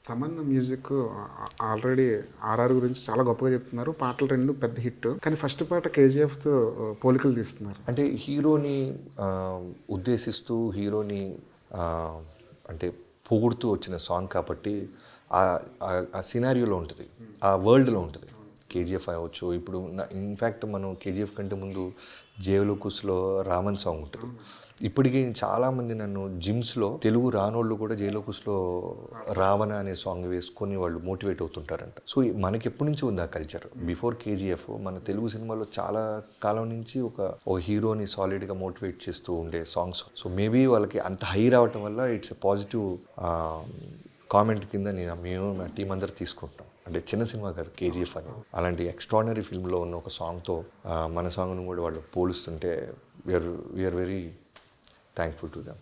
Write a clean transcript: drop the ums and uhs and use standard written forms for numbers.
Tamannaah music already RR గురించి చాలా గొప్పగా చెప్తున్నారు. పాటలు రెండు పెద్ద హిట్. కానీ ఫస్ట్ పాట కేజీఎఫ్తో పోలికలు తీస్తున్నారు. అంటే హీరోని ఉద్దేశిస్తూ హీరోని అంటే పొగుడుతూ వచ్చిన సాంగ్ కాబట్టి ఆ సినారియోలో ఉంటుంది, ఆ వరల్డ్లో ఉంటుంది. కేజీఎఫ్ అవ్వచ్చు. ఇప్పుడు ఇన్ఫ్యాక్ట్ మనం కేజీఎఫ్ కంటే ముందు జేలుకుస్లో రామన్ సాంగ్ ఉంటుంది. ఇప్పటికీ చాలామంది నన్ను జిమ్స్లో తెలుగు రానోళ్ళు కూడా జేలోకుస్లో రావణ అనే సాంగ్ వేసుకొని వాళ్ళు మోటివేట్ అవుతుంటారంట. సో మనకి ఎప్పటి నుంచి ఉంది ఆ కల్చర్. బిఫోర్ కేజీఎఫ్ మన తెలుగు సినిమాలో చాలా కాలం నుంచి ఒక హీరోని సాలిడ్గా మోటివేట్ చేస్తూ ఉండే సాంగ్స్. సో మేబీ వాళ్ళకి అంత హై రావటం వల్ల ఇట్స్ ఎ పాజిటివ్ కామెంట్ కింద మేము నా టీం అందరూ తీసుకుంటాం. అంటే చిన్న సినిమా కాదు కేజీఎఫ్ అని. అలాంటి ఎక్స్ట్రాడినరీ ఫిల్మ్లో ఉన్న ఒక సాంగ్తో మన సాంగ్ను కూడా వాళ్ళు పోలుస్తుంటే we are very thankful to them.